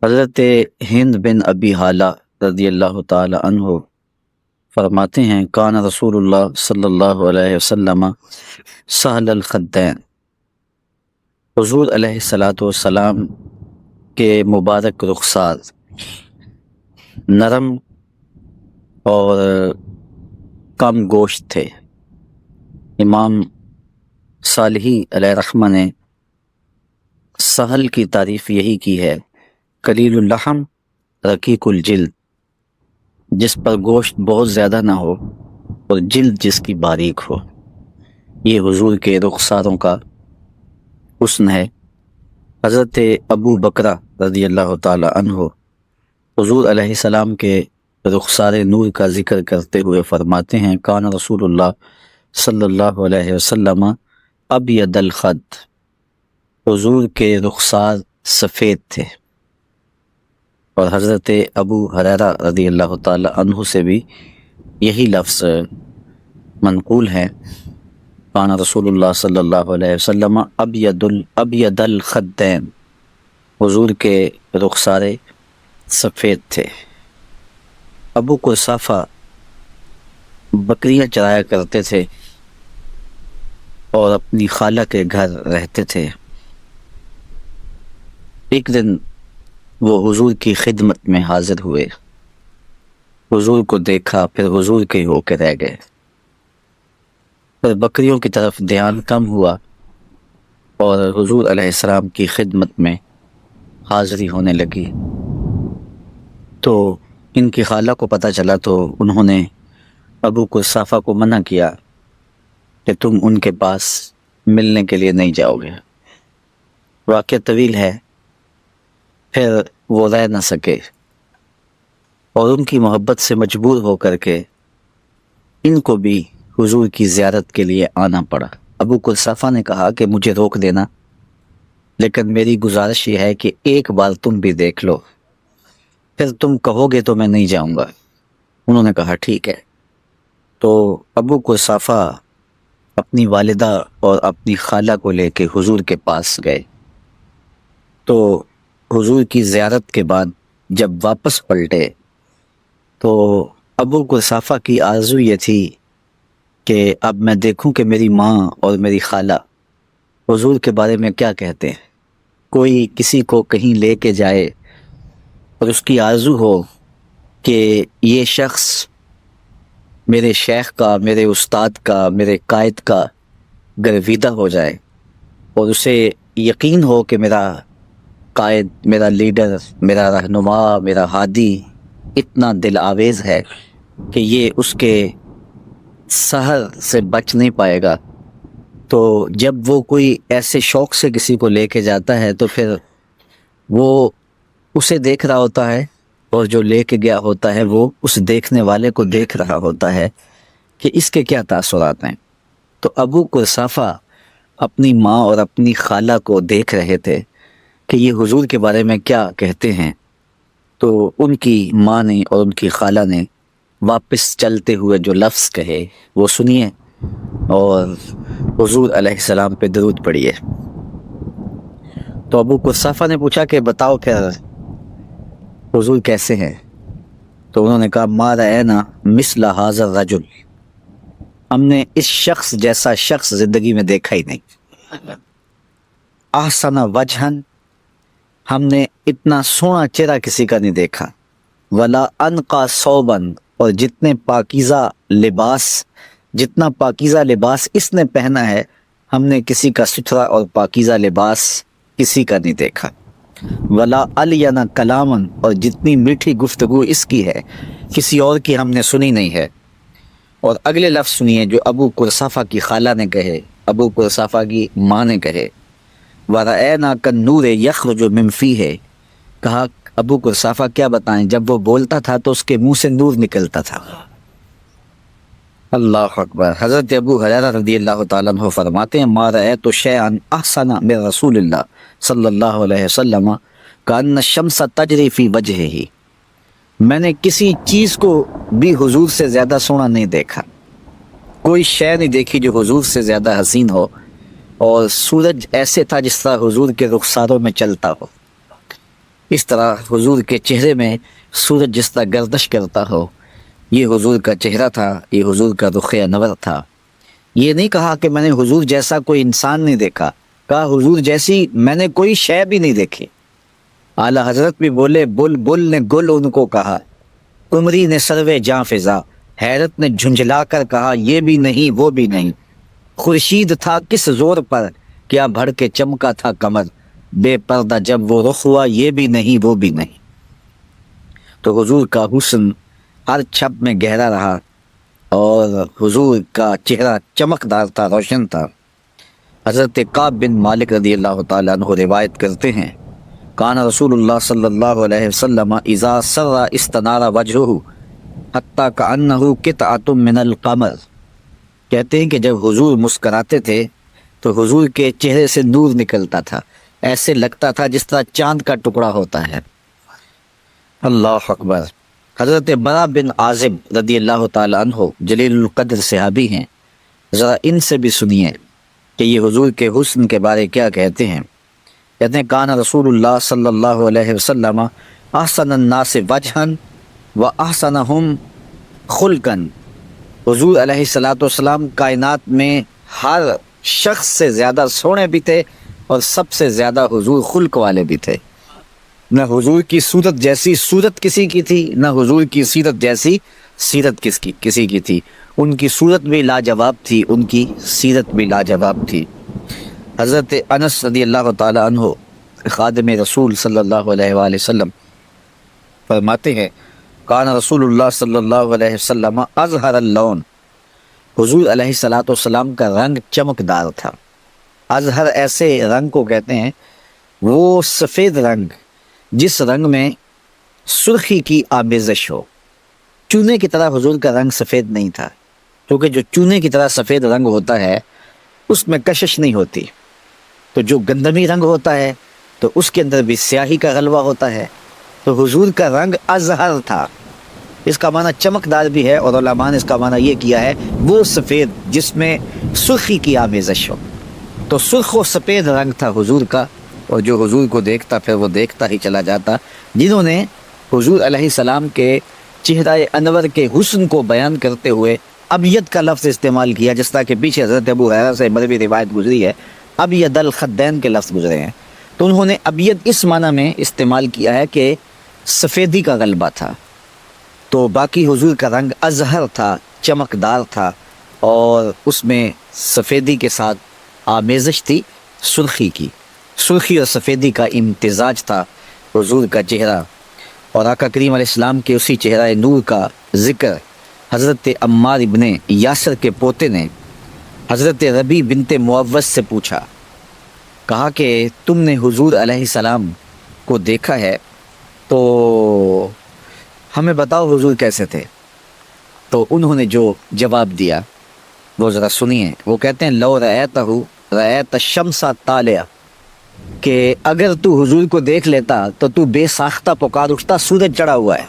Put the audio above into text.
حضرت ہند بن ابی حالہ رضی اللہ تعالی عنہ فرماتے ہیں کان رسول اللہ صلی اللہ علیہ وسلم سہل الخدین، حضور علیہ الصلاۃ والسلام کے مبارک رخسار نرم اور کم گوشت تھے۔ امام صالحی علیہ رحمہ نے سہل کی تعریف یہی کی ہے، قلیل اللحم رقیق الجلد، جس پر گوشت بہت زیادہ نہ ہو اور جلد جس کی باریک ہو۔ یہ حضور کے رخساروں کا حسن ہے۔ حضرت ابو بکرہ رضی اللہ تعالی عنہ حضور علیہ السلام کے رخسار نور کا ذکر کرتے ہوئے فرماتے ہیں کان رسول اللہ صلی اللہ علیہ وسلم ابید الخد، حضور کے رخسار سفید تھے۔ اور حضرت ابو ہریرہ رضی اللہ تعالی عنہ سے بھی یہی لفظ منقول ہے، کان رسول اللہ صلی اللہ علیہ وسلم ابید الخدین، حضور کے رخسار سفید تھے۔ ابو قحافہ بکریاں چرایا کرتے تھے اور اپنی خالہ کے گھر رہتے تھے۔ ایک دن وہ حضور کی خدمت میں حاضر ہوئے، حضور کو دیکھا، پھر حضور کے ہو کے رہ گئے۔ پھر بکریوں کی طرف دھیان کم ہوا اور حضور علیہ السلام کی خدمت میں حاضری ہونے لگی۔ تو ان کی خالہ کو پتہ چلا تو انہوں نے ابو قحافہ کو منع کیا کہ تم ان کے پاس ملنے کے لیے نہیں جاؤ گے۔ واقعہ طویل ہے، پھر وہ رہ نہ سکے اور ان کی محبت سے مجبور ہو کر کے ان کو بھی حضور کی زیارت کے لیے آنا پڑا۔ ابو قحافہ نے کہا کہ مجھے روک دینا، لیکن میری گزارش یہ ہے کہ ایک بار تم بھی دیکھ لو، پھر تم کہو گے تو میں نہیں جاؤں گا۔ انہوں نے کہا ٹھیک ہے۔ تو ابو قحافہ اپنی والدہ اور اپنی خالہ کو لے کے حضور کے پاس گئے۔ تو حضور کی زیارت کے بعد جب واپس پلٹے تو ابو قحافہ کی آرزو یہ تھی کہ اب میں دیکھوں کہ میری ماں اور میری خالہ حضور کے بارے میں کیا کہتے ہیں، کوئی کسی کو کہیں لے کے جائے اور اس کی آرزو ہو کہ یہ شخص میرے شیخ کا، میرے استاد کا، میرے قائد کا گرویدہ ہو جائے اور اسے یقین ہو کہ میرا قائد، میرا لیڈر، میرا رہنما، میرا ہادی اتنا دل آویز ہے کہ یہ اس کے سحر سے بچ نہیں پائے گا۔ تو جب وہ کوئی ایسے شوق سے کسی کو لے کے جاتا ہے تو پھر وہ اسے دیکھ رہا ہوتا ہے اور جو لے کے گیا ہوتا ہے وہ اس دیکھنے والے کو دیکھ رہا ہوتا ہے کہ اس کے کیا تاثرات ہیں۔ تو ابو قحافہ اپنی ماں اور اپنی خالہ کو دیکھ رہے تھے کہ یہ حضور کے بارے میں کیا کہتے ہیں۔ تو ان کی ماں نے اور ان کی خالہ نے واپس چلتے ہوئے جو لفظ کہے وہ سنیے اور حضور علیہ السلام پہ درود پڑھیے۔ تو ابو قحافہ نے پوچھا کہ بتاؤ پھر حضور کیسے ہیں؟ تو انہوں نے کہا ما رأینا مثل ھذا الرجل، ہم نے اس شخص جیسا شخص زندگی میں دیکھا ہی نہیں۔ احسن وجہن، ہم نے اتنا سونا چہرہ کسی کا نہیں دیکھا۔ ولا انقا ثوبن، اور جتنا پاکیزہ لباس اس نے پہنا ہے، ہم نے کسی کا ستھرا اور پاکیزہ لباس کسی کا نہیں دیکھا۔ ولا الین کلامن، اور جتنی میٹھی گفتگو اس کی ہے کسی اور کی ہم نے سنی نہیں ہے۔ اور اگلے لفظ سنیے جو ابو قحافہ کی خالہ نے کہے، ابو قحافہ کی ماں نے کہے، وَرَأَيْنَا كَالنُّورِ يَخْرُجُ مِنْ فِيهِ، کہا ابو قحافہ کیا بتائیں، جب وہ بولتا تھا تو اس کے منہ سے نور نکلتا تھا۔ اللہ اکبر۔ حضرت ابو ہریرہ رضی اللہ تعالیٰ عنہ فرماتے ہیں ما رأیت شیئا احسن من رسول اللہ صلی اللہ علیہ وسلم کأن الشمس تجری فی وجہہ، میں نے کسی چیز کو بھی حضور سے زیادہ سونا نہیں دیکھا، کوئی شے نہیں دیکھی جو حضور سے زیادہ حسین ہو، اور سورج ایسے تھا جس طرح حضور کے رخساروں میں چلتا ہو۔ اس طرح حضور کے چہرے میں سورج جس طرح گردش کرتا ہو، یہ حضور کا چہرہ تھا، یہ حضور کا رخ انور تھا۔ یہ نہیں کہا کہ میں نے حضور جیسا کوئی انسان نہیں دیکھا، کہا حضور جیسی میں نے کوئی شے بھی نہیں دیکھی۔ اعلیٰ حضرت بھی بولے، بل بل نے گل ان کو کہا، قمری نے سروے جاں فضا، حیرت نے جھنجھلا کر کہا یہ بھی نہیں وہ بھی نہیں۔ خورشید تھا کس زور پر، کیا بڑھ کے چمکا تھا قمر، بے پردہ جب وہ رخ ہوا یہ بھی نہیں وہ بھی نہیں۔ تو حضور کا حسن ہر چھپ میں گہرا رہا اور حضور کا چہرہ چمکدار تھا، روشن تھا۔ حضرت کعب بن مالک رضی اللہ تعالیٰ عنہ روایت کرتے ہیں، کان رسول اللہ صلی اللہ علیہ وسلم اذا سر استنار وجہہ حتی کأنہ قطعۃ من القمر۔ کہتے ہیں کہ جب حضور مسکراتے تھے تو حضور کے چہرے سے نور نکلتا تھا، ایسے لگتا تھا جس طرح چاند کا ٹکڑا ہوتا ہے۔ اللہ اکبر۔ حضرت برا بن عازب رضی اللہ تعالیٰ عنہ جلیل القدر صحابی ہیں، ذرا ان سے بھی سنیے کہ یہ حضور کے حسن کے بارے کیا کہتے ہیں۔ کہتے ہیں کان رسول اللہ صلی اللہ علیہ وسلم احسن الناس وجہا و احسنہم خلقا۔ حضور علیہ الصلوۃ والسلام کائنات میں ہر شخص سے زیادہ سونے بھی تھے اور سب سے زیادہ حضور خلق والے بھی تھے۔ نہ حضور کی صورت جیسی صورت کسی کی تھی، نہ حضور کی سیرت جیسی سیرت کسی کی تھی۔ ان کی صورت بھی لاجواب تھی، ان کی سیرت بھی لاجواب تھی۔ حضرت انس رضی اللہ تعالیٰ عنہ خادم رسول صلی اللہ علیہ وآلہ وسلم فرماتے ہیں، کان رسول اللہ صلی اللہ علیہ وسلم اظہر اللون۔ حضور علیہ الصلوۃ والسلام کا رنگ چمکدار تھا۔ اظہر ایسے رنگ کو کہتے ہیں، وہ سفید رنگ جس رنگ میں سرخی کی آمیزش ہو۔ چونے کی طرح حضور کا رنگ سفید نہیں تھا، کیونکہ جو چونے کی طرح سفید رنگ ہوتا ہے اس میں کشش نہیں ہوتی، تو جو گندمی رنگ ہوتا ہے تو اس کے اندر بھی سیاہی کا غلبہ ہوتا ہے۔ تو حضور کا رنگ ازہر تھا، اس کا معنی چمکدار بھی ہے، اور علماء نے اس کا معنی یہ کیا ہے وہ سفید جس میں سرخی کی آمیزش ہو۔ تو سرخ و سفید رنگ تھا حضور کا، اور جو حضور کو دیکھتا پھر وہ دیکھتا ہی چلا جاتا۔ جنہوں نے حضور علیہ السلام کے چہرہ انور کے حسن کو بیان کرتے ہوئے ابیض کا لفظ استعمال کیا، جس طرح کہ پیچھے حضرت ابو ہریرہ سے مروی روایت گزری ہے، ابیض الخدین کے لفظ گزرے ہیں، تو انہوں نے ابیض اس معنی میں استعمال کیا ہے کہ سفیدی کا غلبہ تھا۔ تو باقی حضور کا رنگ ازہر تھا، چمکدار تھا، اور اس میں سفیدی کے ساتھ آمیزش تھی سرخی کی۔ سرخی اور سفیدی کا امتزاج تھا حضور کا چہرہ۔ اور آقا کریم علیہ السلام کے اسی چہرہ نور کا ذکر حضرت عمار ابن یاسر کے پوتے نے حضرت ربیع بنت معوذ سے پوچھا، کہا کہ تم نے حضور علیہ السلام کو دیکھا ہے تو ہمیں بتاؤ حضور کیسے تھے۔ تو انہوں نے جو جواب دیا وہ ذرا سنیے۔ وہ کہتے ہیں، لو رأیتہ رأیت الشمس طالعہ، کہ اگر تو حضور کو دیکھ لیتا تو بے ساختہ پکار اٹھتا سورج چڑھا ہوا ہے۔